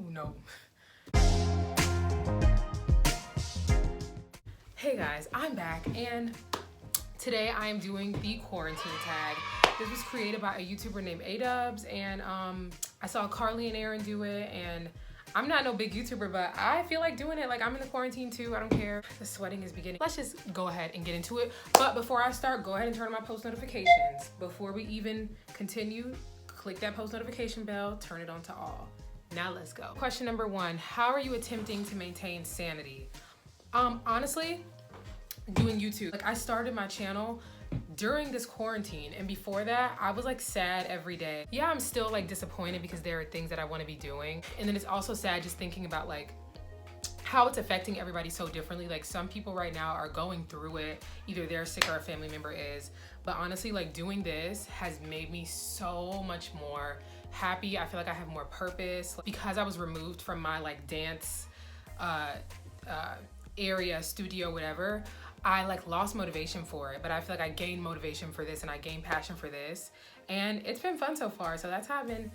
Oh no. Hey guys, I'm back and today I am doing the quarantine tag. This was created by a YouTuber named Ayydubs, and I saw Carly and Aaron do it, and I'm not no big YouTuber, but I feel like doing it. Like, I'm in the quarantine too, I don't care. The sweating is beginning. Let's just go ahead and get into it. But before I start, go ahead and turn on my post notifications. Before we even continue, click that post notification bell, turn it on to all. Now let's go. Question number 1, how are you attempting to maintain sanity? Honestly, doing YouTube. Like, I started my channel during this quarantine, and before that I was like sad every day. Yeah, I'm still like disappointed because there are things that I want to be doing, and then it's also sad just thinking about like how it's affecting everybody so differently. Like, some people right now are going through it, either they're sick or a family member is, but honestly, like, doing this has made me so much more happy. I feel like I have more purpose because I was removed from my like dance area, studio, whatever. I like lost motivation for it, but I feel like I gained motivation for this and I gained passion for this, and it's been fun so far. So that's how I've been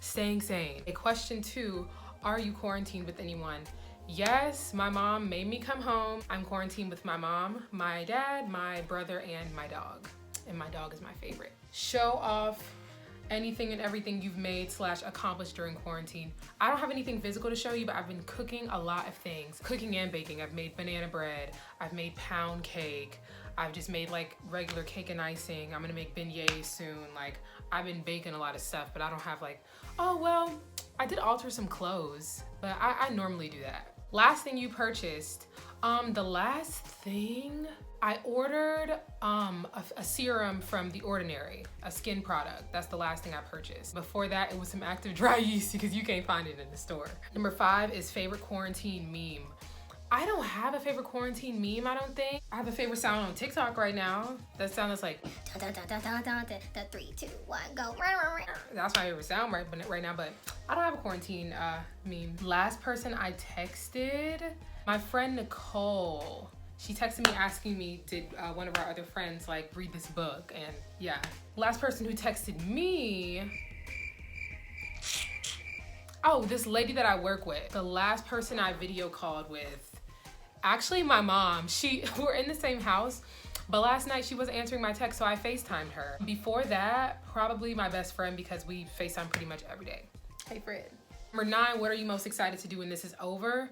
staying sane. Question 2, are you quarantined with anyone? Yes, my mom made me come home. I'm quarantined with my mom, my dad, my brother, and my dog. And my dog is my favorite. Show off anything and everything you've made / accomplished during quarantine. I don't have anything physical to show you, but I've been cooking a lot of things. Cooking and baking. I've made banana bread. I've made pound cake. I've just made like regular cake and icing. I'm gonna make beignets soon. Like, I've been baking a lot of stuff, but I don't have like, oh, well, I did alter some clothes, but I normally do that. Last thing you purchased. The last thing, I ordered a serum from The Ordinary, a skin product. That's the last thing I purchased. Before that, it was some active dry yeast because you can't find it in the store. Number 5 is favorite quarantine meme. I don't have a favorite quarantine meme, I don't think. I have a favorite sound on TikTok right now. That sound is like 3, 2, 1, go. That's my favorite sound right now, but I don't have a quarantine meme. Last person I texted, my friend Nicole. She texted me asking me, did one of our other friends like read this book? And yeah. Last person who texted me, oh, this lady that I work with. The last person I video called with, actually my mom. We're in the same house, but last night she wasn't answering my text, so I FaceTimed her. Before that, probably my best friend, because we FaceTime pretty much every day. Hey, Fred. Number 9, what are you most excited to do when this is over?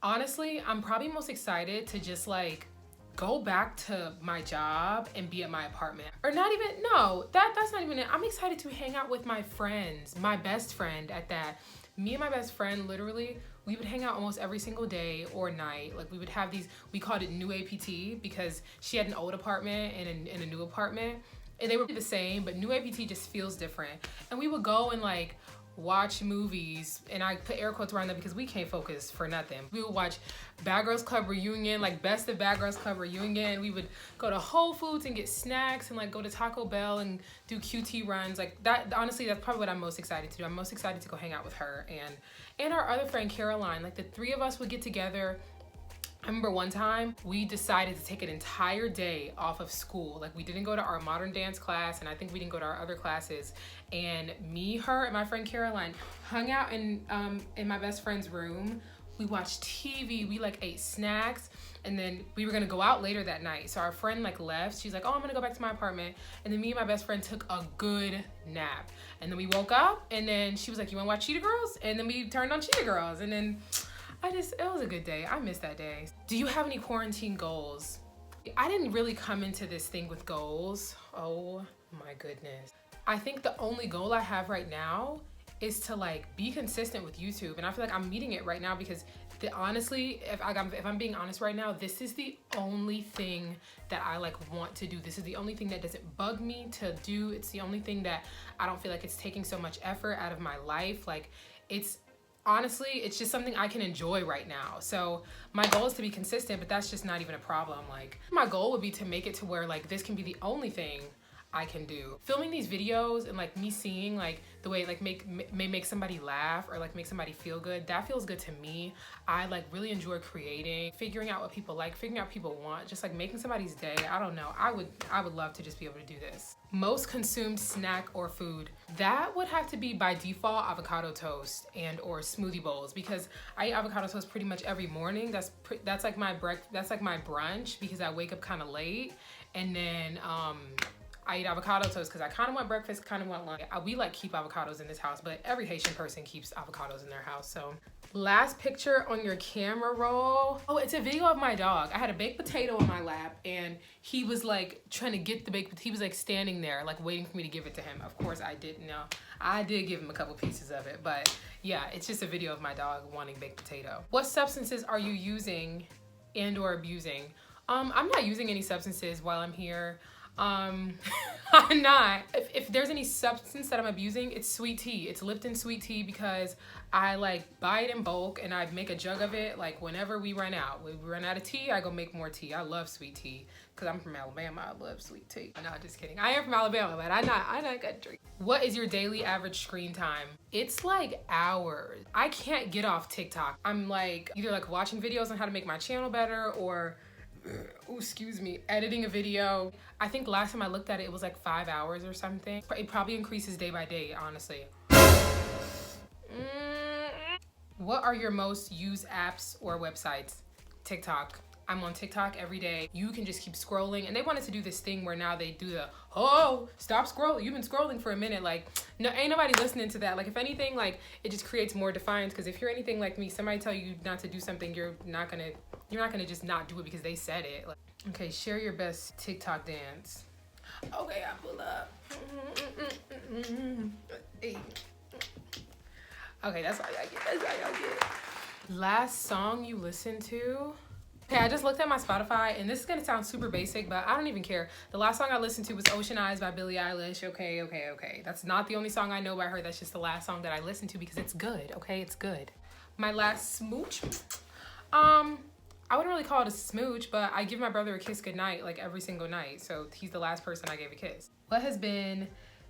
Honestly, I'm probably most excited to just like go back to my job and be at my apartment. Or not even, no, that's not even it. I'm excited to hang out with my friends, my best friend at that. Me and my best friend, literally, we would hang out almost every single day or night. Like, we would have these, we called it new APT because she had an old apartment and a new apartment, and they were the same, but new APT just feels different. And we would go and like watch movies, and I put air quotes around that because we can't focus for nothing. We would watch Bad Girls Club Reunion, like Best of Bad Girls Club Reunion. We would go to Whole Foods and get snacks and like go to Taco Bell and do QT runs. Like, that, honestly, that's probably what I'm most excited to do. I'm most excited to go hang out with her and our other friend Caroline. Like, the 3 of us would get together. I remember one time we decided to take an entire day off of school. Like, we didn't go to our modern dance class, and I think we didn't go to our other classes. And me, her, and my friend Caroline hung out in my best friend's room. We watched TV, we like ate snacks, and then we were gonna go out later that night. So our friend like left. She's like, oh, I'm gonna go back to my apartment. And then me and my best friend took a good nap. And then we woke up, and then she was like, you wanna watch Cheetah Girls? And then we turned on Cheetah Girls, and then it was a good day. I missed that day. Do you have any quarantine goals? I didn't really come into this thing with goals. Oh my goodness. I think the only goal I have right now is to like be consistent with YouTube. And I feel like I'm meeting it right now because honestly, if I'm being honest right now, this is the only thing that I like want to do. This is the only thing that doesn't bug me to do. It's the only thing that I don't feel like it's taking so much effort out of my life. Like, honestly, it's just something I can enjoy right now. So my goal is to be consistent, but that's just not even a problem. Like, my goal would be to make it to where like this can be the only thing I can do. Filming these videos and like me seeing like the way like may make somebody laugh or like make somebody feel good, that feels good to me. I like really enjoy creating, figuring out what people like, figuring out what people want, just like making somebody's day. I don't know. I would love to just be able to do this. Most consumed snack or food. That would have to be by default avocado toast and or smoothie bowls, because I eat avocado toast pretty much every morning. That's like my brunch because I wake up kind of late, and then I eat avocado toast because I kind of want breakfast, kind of want lunch. We like keep avocados in this house, but every Haitian person keeps avocados in their house. So last picture on your camera roll. Oh, it's a video of my dog. I had a baked potato on my lap and he was like trying to get the baked potato. He was like standing there like waiting for me to give it to him. Of course I didn't know. I did give him a couple pieces of it, but yeah, it's just a video of my dog wanting baked potato. What substances are you using and or abusing? I'm not using any substances while I'm here. I'm not. If there's any substance that I'm abusing, it's sweet tea. It's Lipton sweet tea because I like buy it in bulk and I make a jug of it like whenever we run out. When we run out of tea, I go make more tea. I love sweet tea because I'm from Alabama. I love sweet tea. No, just kidding. I am from Alabama, but I'm not gonna drink. What is your daily average screen time? It's like hours. I can't get off TikTok. I'm like either like watching videos on how to make my channel better or editing a video. I think last time I looked at it, it was like 5 hours or something. It probably increases day by day, honestly. What are your most used apps or websites? TikTok. I'm on TikTok every day. You can just keep scrolling, and they wanted to do this thing where now they do the, oh, stop scrolling. You've been scrolling for a minute. Like, no, ain't nobody listening to that. Like, if anything, like, it just creates more defiance, because if you're anything like me, somebody tell you not to do something, you're not gonna just not do it because they said it. Like, okay, share your best TikTok dance. Okay, I pull up. Okay, that's all y'all get. Last song you listened to? Okay, I just looked at my Spotify, and this is gonna sound super basic, but I don't even care. The last song I listened to was Ocean Eyes by Billie Eilish. Okay. That's not the only song I know by her. That's just the last song that I listened to because it's good, okay? It's good. My last smooch? I wouldn't really call it a smooch, but I give my brother a kiss goodnight like every single night. So he's the last person I gave a kiss. What has been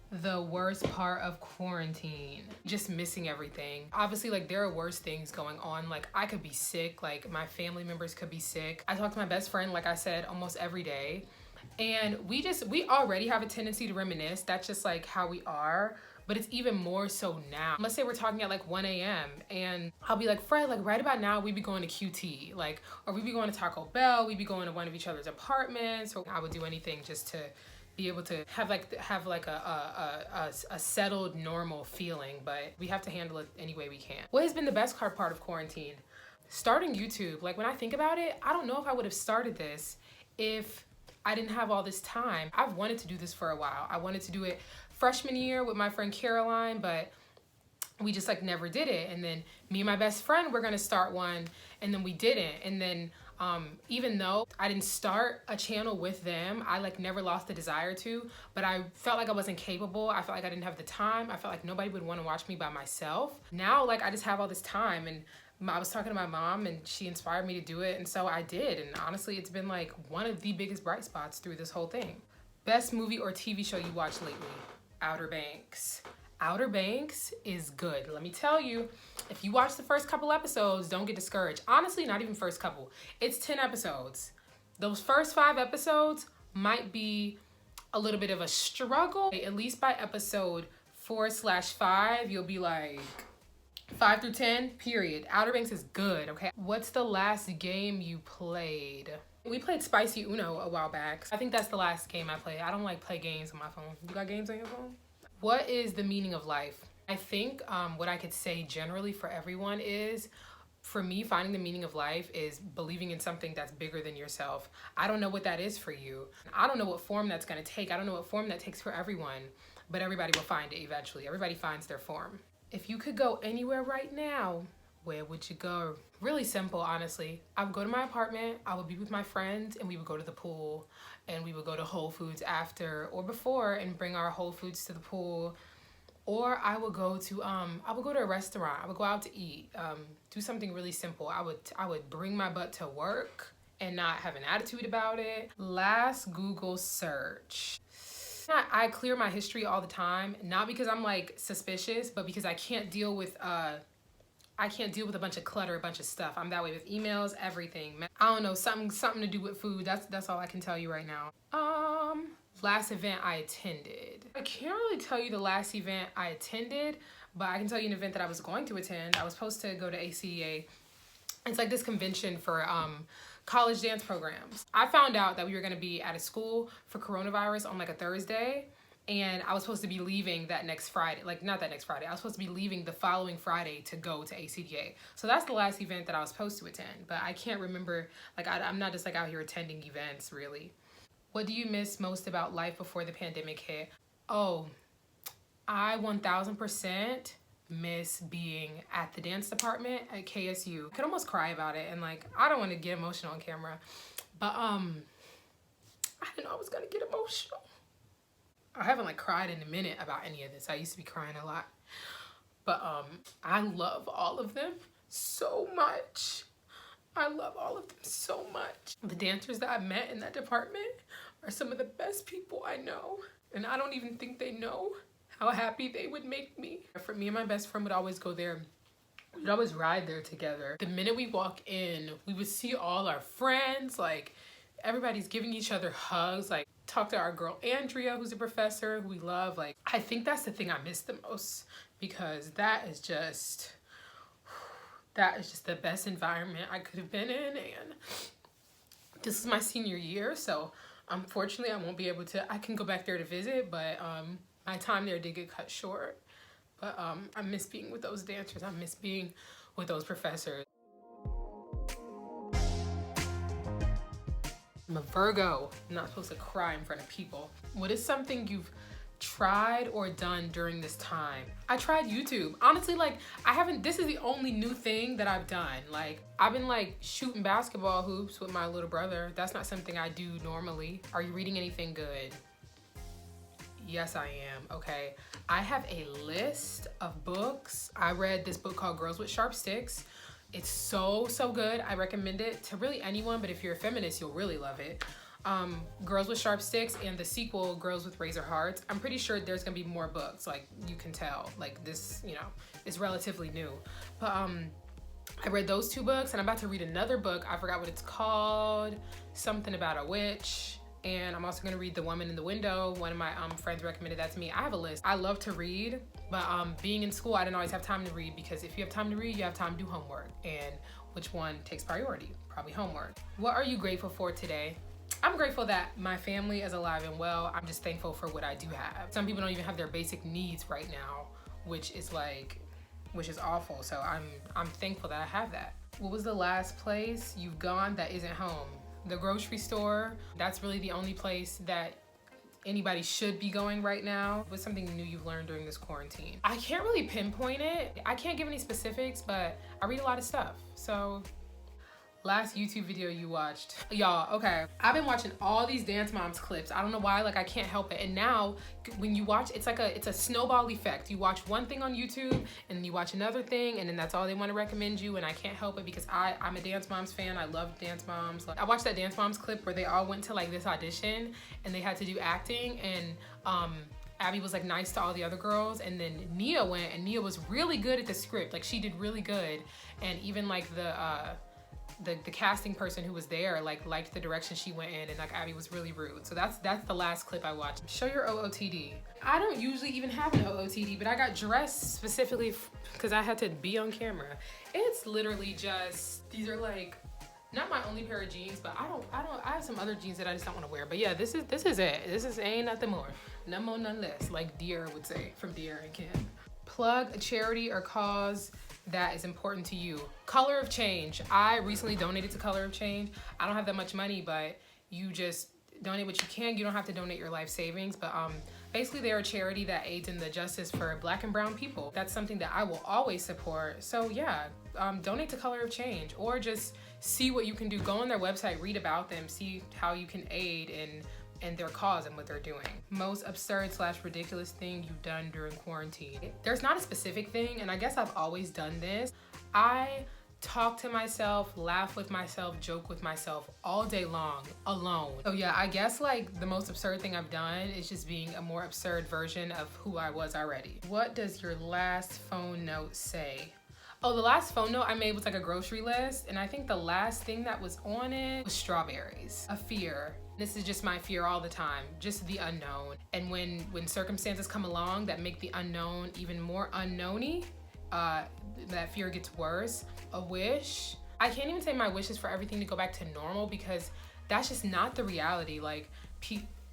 the worst part of quarantine? Just missing everything. Obviously, like, there are worse things going on. Like, I could be sick, like my family members could be sick. I talk to my best friend, like I said, almost every day. And we already have a tendency to reminisce. That's just like how we are. But it's even more so now. Let's say we're talking at like 1 a.m. and I'll be like, Fred, like right about now, we'd be going to QT, like, or we'd be going to Taco Bell, we'd be going to one of each other's apartments, or I would do anything just to be able to have like a settled, normal feeling, but we have to handle it any way we can. What has been the best part of quarantine? Starting YouTube. Like, when I think about it, I don't know if I would have started this if I didn't have all this time. I've wanted to do this for a while. I wanted to do it freshman year with my friend Caroline, but we just like never did it. And then me and my best friend were gonna start one, and then we didn't. And then even though I didn't start a channel with them, I like never lost the desire to, but I felt like I wasn't capable. I felt like I didn't have the time. I felt like nobody would want to watch me by myself. Now, like, I just have all this time, and I was talking to my mom and she inspired me to do it, and so I did. And honestly, it's been like one of the biggest bright spots through this whole thing. Best movie or TV show you watched lately? Outer Banks. Outer Banks is good. Let me tell you, if you watch the first couple episodes, don't get discouraged. Honestly, not even first couple. It's 10 episodes. Those first 5 episodes might be a little bit of a struggle. At least by episode 4/5, you'll be like 5 through 10, period. Outer Banks is good, okay? What's the last game you played? We played Spicy Uno a while back. I think that's the last game I played. I don't like play games on my phone. You got games on your phone? What is the meaning of life? I think what I could say generally for everyone is, for me, finding the meaning of life is believing in something that's bigger than yourself. I don't know what that is for you. I don't know what form that's gonna take. I don't know what form that takes for everyone, but everybody will find it eventually. Everybody finds their form. If you could go anywhere right now, where would you go? Really simple, honestly. I would go to my apartment, I would be with my friends, and we would go to the pool, and we would go to Whole Foods after or before and bring our Whole Foods to the pool. Or I would go to a restaurant. I would go out to eat, do something really simple. I would bring my butt to work and not have an attitude about it. Last Google search. I clear my history all the time, not because I'm like suspicious, but because I can't deal with a bunch of clutter, a bunch of stuff. I'm that way with emails, everything. I don't know, something to do with food. That's all I can tell you right now. Last event I attended. I can't really tell you the last event I attended, but I can tell you an event that I was going to attend. I was supposed to go to ACDA. It's like this convention for college dance programs. I found out that we were gonna be at a school for coronavirus on like a Thursday, and I was supposed to be leaving that next Friday, like not that next Friday, I was supposed to be leaving the following Friday to go to ACDA. So that's the last event that I was supposed to attend, but I can't remember, like I'm not just like out here attending events really. What do you miss most about life before the pandemic hit? Oh, I 1000% miss being at the dance department at KSU. I could almost cry about it, and like I don't want to get emotional on camera, but I didn't know I was gonna get emotional. I haven't like cried in a minute about any of this. I used to be crying a lot, but I love all of them so much. I love all of them so much. The dancers that I met in that department are some of the best people I know, and I don't even think they know how happy they would make me. For me and my best friend would always go there. We'd always ride there together. The minute we walk in, we would see all our friends, like everybody's giving each other hugs, like talk to our girl Andrea, who's a professor who we love. Like I think that's the thing I miss the most, because that is just the best environment I could have been in. And this is my senior year, so unfortunately I won't be able to, I can go back there to visit, but my time there did get cut short. But I miss being with those dancers. I miss being with those professors. I'm a Virgo. I'm not supposed to cry in front of people. What is something you've tried or done during this time? I tried YouTube. Honestly, like this is the only new thing that I've done. Like I've been like shooting basketball hoops with my little brother. That's not something I do normally. Are you reading anything good? Yes, I am. Okay. I have a list of books. I read this book called Girls with Sharp Sticks. It's so good. I recommend it to really anyone, but if you're a feminist, you'll really love it. Girls with Sharp Sticks and the sequel, Girls with Razor Hearts. I'm pretty sure there's gonna be more books, like you can tell. Like this, you know, is relatively new. But I read those two books, and I'm about to read another book. I forgot what it's called. Something about a witch. And I'm also gonna read The Woman in the Window. One of my friends recommended that to me. I have a list. I love to read, but being in school, I didn't always have time to read, because if you have time to read, you have time to do homework. And which one takes priority? Probably homework. What are you grateful for today? I'm grateful that my family is alive and well. I'm just thankful for what I do have. Some people don't even have their basic needs right now, which is awful. So I'm thankful that I have that. What was the last place you've gone that isn't home? The grocery store. That's really the only place that anybody should be going right now. What's something new you've learned during this quarantine? I can't really pinpoint it. I can't give any specifics, but I read a lot of stuff. So last YouTube video you watched. Y'all, okay. I've been watching all these Dance Moms clips. I don't know why, like I can't help it. And now when you watch, it's a snowball effect. You watch one thing on YouTube and then you watch another thing, and then that's all they want to recommend you, and I can't help it because I'm a Dance Moms fan. I love Dance Moms. Like, I watched that Dance Moms clip where they all went to like this audition and they had to do acting, and Abby was like nice to all the other girls, and then Nia went, and Nia was really good at the script. Like she did really good, and even like the casting person who was there like liked the direction she went in, and like Abby was really rude. So that's the last clip I watched. Show your OOTD. I don't usually even have an OOTD, but I got dressed specifically because I had to be on camera. It's literally just, these are like not my only pair of jeans, but I have some other jeans that I just don't want to wear. But yeah, this is it. This is ain't nothing more. None more, none less, like Dear would say from Dear and Kim. Plug a charity or cause that is important to you. Color of Change. I recently donated to Color of Change. I don't have that much money, but you just donate what you can. You don't have to donate your life savings, but basically they're a charity that aids in the justice for Black and brown people. That's something that I will always support. So yeah, donate to Color of Change, or just see what you can do. Go on their website, read about them, see how you can aid in their cause and what they're doing. Most absurd / ridiculous thing you've done during quarantine. There's not a specific thing, and I guess I've always done this. I talk to myself, laugh with myself, joke with myself all day long, alone. So yeah, I guess like the most absurd thing I've done is just being a more absurd version of who I was already. What does your last phone note say? Oh, the last phone note I made was like a grocery list, and I think the last thing that was on it was strawberries. A fear. This is just my fear all the time, just the unknown. And when circumstances come along that make the unknown even more unknowny, that fear gets worse. A wish. I can't even say my wish is for everything to go back to normal, because that's just not the reality. Like,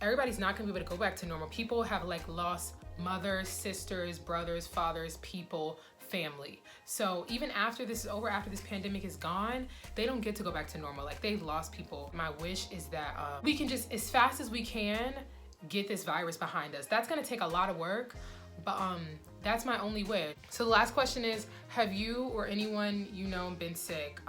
everybody's not gonna be able to go back to normal. People have like lost mothers, sisters, brothers, fathers, people, family. So even after this is over, after this pandemic is gone, they don't get to go back to normal. Like, they've lost people. My wish is that we can just, as fast as we can, get this virus behind us. That's gonna take a lot of work, but that's my only wish. So the last question is, have you or anyone you know been sick?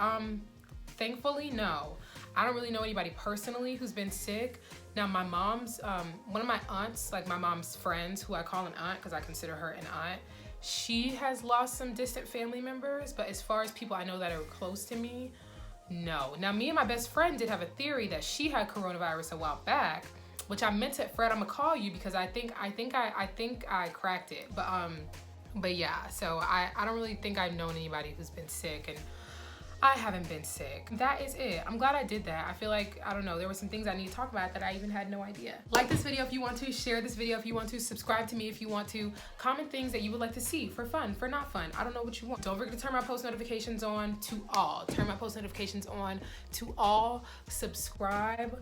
Thankfully, no. I don't really know anybody personally who's been sick. Now my mom's, one of my aunts, like my mom's friends, who I call an aunt because I consider her an aunt, she has lost some distant family members, but as far as people I know that are close to me, no. Now me and my best friend did have a theory that she had coronavirus a while back, which I meant to, Fred, I'm gonna call you because I think I cracked it. But yeah, so I don't really think I've known anybody who's been sick, and I haven't been sick. That is it. I'm glad I did that. I feel like, I don't know, there were some things I need to talk about that I even had no idea. Like this video if you want to, share this video if you want to, subscribe to me if you want to, comment things that you would like to see for fun, for not fun. I don't know what you want. Don't forget to turn my post notifications on to all. Turn my post notifications on to all. Subscribe,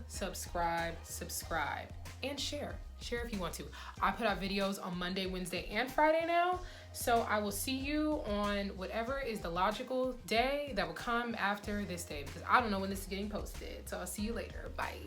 and share. Share if you want to. I put out videos on Monday, Wednesday, and Friday now. So I will see you on whatever is the logical day that will come after this day, because I don't know when this is getting posted. So I'll see you later. Bye.